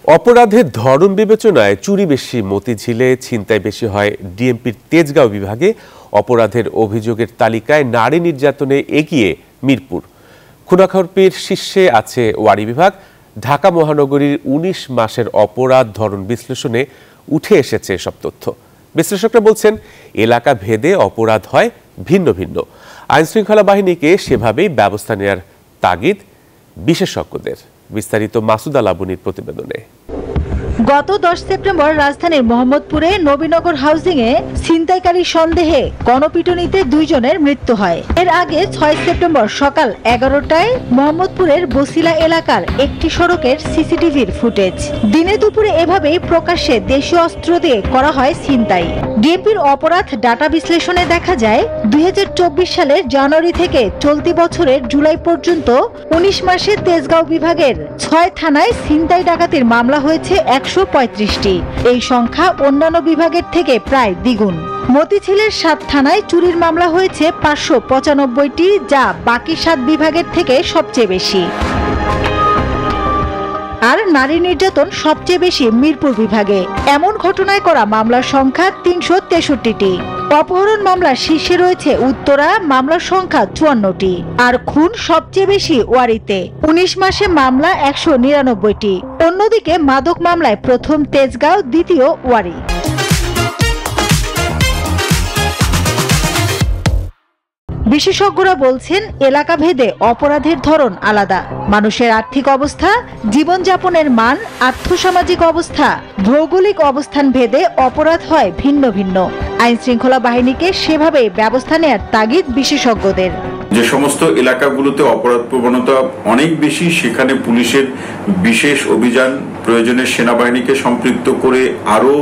অপরাধের ধরন বিবেচনায় চুরি বেশি মতিঝিলে, ছিনতাই বেশি হয় ডিএমপির তেজগাঁও বিভাগে। অপরাধের অভিযোগের তালিকায় নারী নির্যাতনে এগিয়ে মিরপুর। খুনাখরপির শীর্ষে আছে ওয়ারী বিভাগ। ঢাকা মহানগরীর ১৯ মাসের অপরাধ ধরন বিশ্লেষণে উঠে এসেছে এসব তথ্য। বিশ্লেষকরা বলছেন, এলাকা ভেদে অপরাধ হয় ভিন্ন ভিন্ন। আইনশৃঙ্খলা বাহিনীকে সেভাবেই ব্যবস্থা নেওয়ার তাগিদ বিশেষজ্ঞদের। বিস্তারিত মাসুদা লাবনীর প্রতিবেদনে। গত ১০ সেপ্টেম্বর রাজধানীর মোহাম্মদপুরে নবীনগর হাউজিংয়ে ছিনতাইকারী সন্দেহে গণপিটুনিতে ২ জনের মৃত্যু হয়। এর আগে ৬ সেপ্টেম্বর সকাল ১১টায় মোহাম্মদপুরের বসিলা এলাকার একটি সড়কের সিসিটিভির ফুটেজ। দিনে দুপুরে এভাবেই প্রকাশ্যে দেশীয় অস্ত্র দিয়ে করা হয় ছিনতাই। ডিএমপির অপরাধ ডাটা বিশ্লেষণে দেখা যায়, ২০২৪ সালের জানুয়ারি থেকে চলতি বছরের জুলাই পর্যন্ত ১৯ মাসে তেজগাঁও বিভাগের ৬ থানায় ছিনতাই ডাকাতির মামলা হয়েছে ১৩৫টি। এই সংখ্যা অন্যান্য বিভাগের থেকে প্রায় দ্বিগুণ। মতিঝিলের ৭ থানায় চুরির মামলা হয়েছে ৫৯৫টি, যা বাকি ৭ বিভাগের থেকে সবচেয়ে বেশি। আর নারী নির্যাতন সবচেয়ে বেশি মিরপুর বিভাগে। এমন ঘটনায় করা মামলার সংখ্যা ৩৬৩টি। অপহরণ মামলার শীর্ষে রয়েছে উত্তরা, মামলার সংখ্যা ৫৪টি। আর খুন সবচেয়ে বেশি ওয়ারীতে, ১৯ মাসে মামলা ১৯৯টি। অন্যদিকে মাদক মামলায় প্রথম তেজগাঁও, দ্বিতীয় ওয়ারী। বিশেষজ্ঞরা বলছেন, এলাকা ভেদে অপরাধের ধরন আলাদা। মানুষের আর্থিক অবস্থা, জীবনযাপনের মান, আর্থসামাজিক অবস্থা, ভৌগোলিক অবস্থান ভেদে অপরাধ হয় ভিন্ন ভিন্ন। আইন শৃঙ্খলা বাহিনীকে সেভাবে ব্যবস্থা নেওয়ার তাগিদ বিশেষজ্ঞদের। যে সমস্ত এলাকাগুলোতে অপরাধ প্রবণতা অনেক বেশি, সেখানে পুলিশের বিশেষ অভিযান, প্রয়োজনে সেনাবাহিনীকে সম্পৃক্ত করে আরো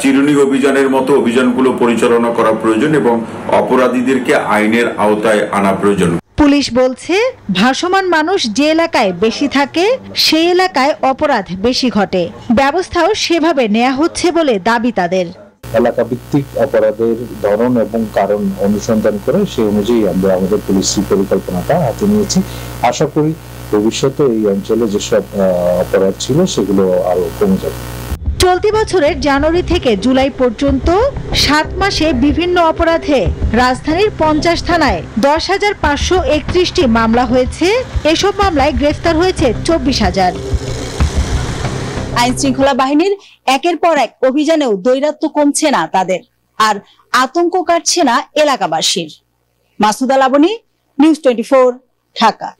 চিরুনি অভিযানের মতো অভিযানগুলো পরিচালনা করা প্রয়োজন এবং অপরাধীদেরকে আইনের আওতায় আনা প্রয়োজন। পুলিশ বলছে, ভাসমান মানুষ যে এলাকায় বেশি থাকে সেই এলাকায় অপরাধ বেশি ঘটে। ব্যবস্থাও সেভাবে নেওয়া হচ্ছে বলে দাবি তাদের। এলাকা ভিত্তিক অপরাধের ধরন এবং কারণ অনুসন্ধান করে সেই অনুযায়ী আমরা আমাদের পুলিশ পরিকল্পনাটা হাতে নিয়েছি। আশা করি ভবিষ্যতে এই অঞ্চলে যেসব অপরাধ ছিল সেগুলো আরো কমে যাবে। চলতি বছরের জানুয়ারি থেকে জুলাই পর্যন্ত ৭ মাসে বিভিন্ন অপরাধে রাজধানীর ৫০ থানায় ১০,৫৩১টি মামলা হয়েছে। এসব মামলায় গ্রেফতার হয়েছে ২৪,০০০। আইন শৃঙ্খলা বাহিনীর একের পর এক অভিযানেও দৈরাত্ম্য কমছে না তাদের, আর আতঙ্ক কাটছে না এলাকাবাসীর। মাসুদা লাবনী, নিউজ 24, ঢাকা।